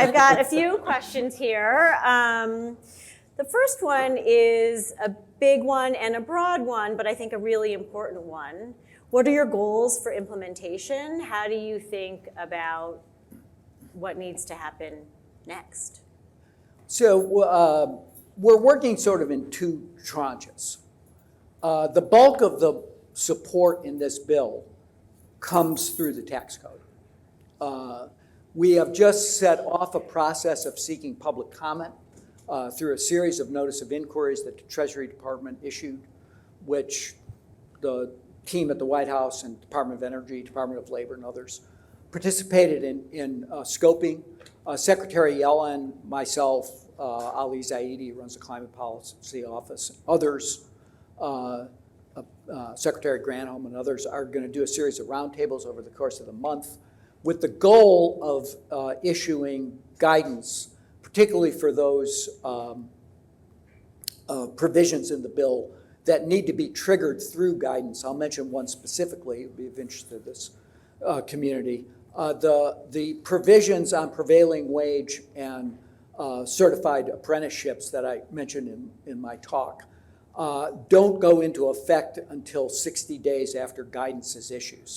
I've got a few questions here. The first one is a big one and a broad one, but I think a really important one. What are your goals for implementation? How do you think about what needs to happen next? So we're working sort of in two tranches. The bulk of the support in this bill comes through the tax code. We have just set off a process of seeking public comment through a series of notice of inquiries that the Treasury Department issued, which the team at the White House and Department of Energy, Department of Labor, and others participated in scoping. Secretary Yellen, myself, Ali Zaidi, who runs the Climate Policy Office, others, Secretary Granholm and others are going to do a series of roundtables over the course of the month with the goal of issuing guidance, particularly for those provisions in the bill that need to be triggered through guidance. I'll mention one specifically, it would be of interest to this community. The provisions on prevailing wage and certified apprenticeships that I mentioned in my talk don't go into effect until 60 days after guidance is issued.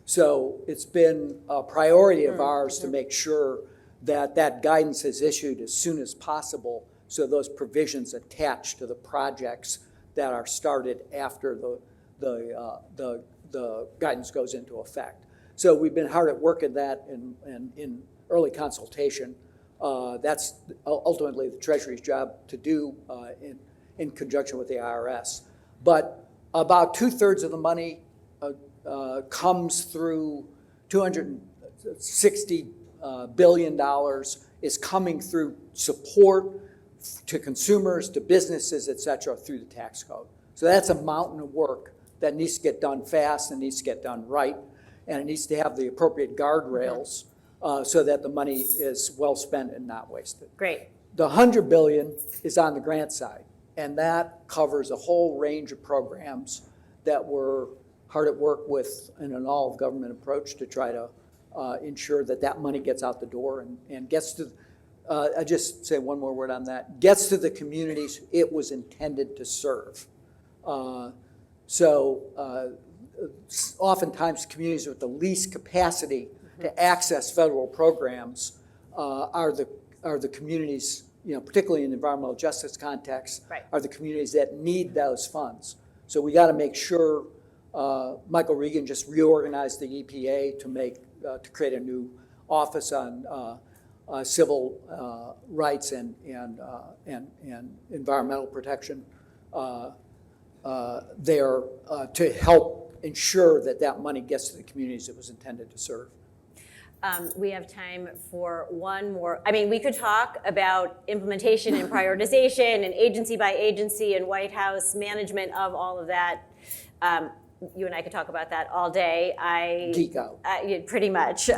So it's been a priority of ours to make sure that that guidance is issued as soon as possible, so those provisions attach to the projects that are started after the guidance goes into effect. So we've been hard at work at that and in early consultation. That's ultimately the Treasury's job to do in conjunction with the IRS. But about 2/3 of the money comes through $260 billion is coming through support to consumers, to businesses, et cetera, through the tax code. So that's a mountain of work that needs to get done fast and needs to get done right, and it needs to have the appropriate guardrails so that the money is well spent and not wasted. Great. The $100 billion is on the grant side, and that covers a whole range of programs that we're hard at work with in an all-of-government approach to try to ensure that that money gets out the door and gets to, I just say one more word on that, gets to the communities it was intended to serve. Oftentimes communities with the least capacity to access federal programs are the communities, particularly in the environmental justice context, are the communities that need those funds. So we got to make sure. Michael Regan just reorganized the EPA to create a new office on civil rights and environmental protection there to help ensure that money gets to the communities it was intended to serve. We have time for one more. I mean, we could talk about implementation and prioritization and agency by agency and White House management of all of that. You and I could talk about that all day. Geek out. Pretty much. But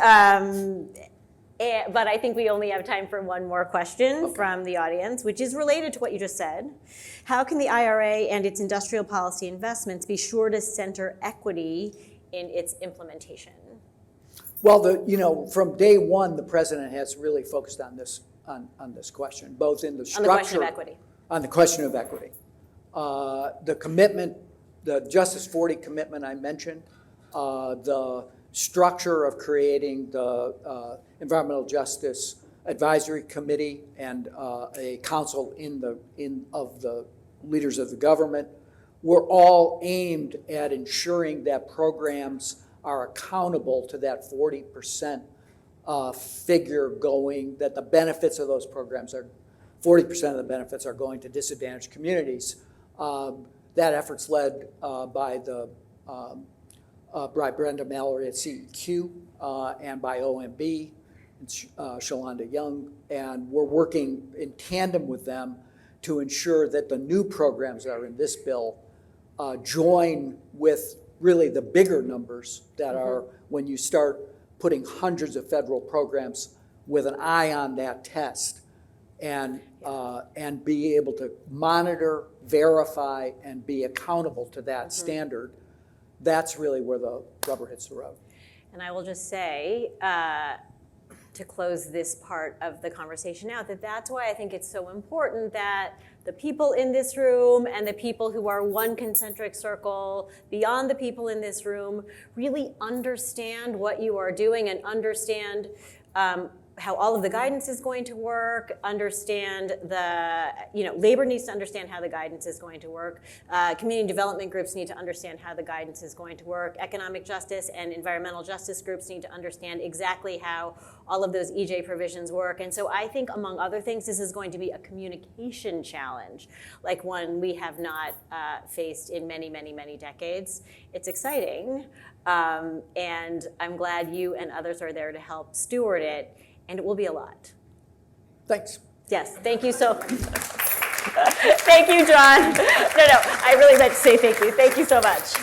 I think we only have time for one more question from the audience, which is related to what you just said. How can the IRA and its industrial policy investments be sure to center equity in its implementation? Well, from day one, the president has really focused on this question, both in the structure. On the question of equity. On the question of equity. The commitment, the Justice 40 commitment I mentioned, the structure of creating the Environmental Justice Advisory Committee and a council of the leaders of the government were all aimed at ensuring that programs are accountable to that 40% figure going, that the benefits of those programs are, 40% of the benefits are going to disadvantaged communities. That effort's led by Brenda Mallory at CEQ and by OMB, and Shalonda Young, and we're working in tandem with them to ensure that the new programs that are in this bill join with really the bigger numbers that are when you start putting hundreds of federal programs with an eye on that test and be able to monitor, verify, and be accountable to that standard. That's really where the rubber hits the road. And I will just say, to close this part of the conversation out, that's why I think it's so important that the people in this room and the people who are one concentric circle beyond the people in this room really understand what you are doing and understand how all of the guidance is going to work, understand labor needs to understand how the guidance is going to work, community development groups need to understand how the guidance is going to work, economic justice and environmental justice groups need to understand exactly how all of those EJ provisions work. And so I think, among other things, this is going to be a communication challenge, like one we have not faced in many, many, many decades. It's exciting, and I'm glad you and others are there to help steward it. And it will be a lot. Thanks. Yes, thank you so much. Thank you, John. No, I really meant to say thank you. Thank you so much.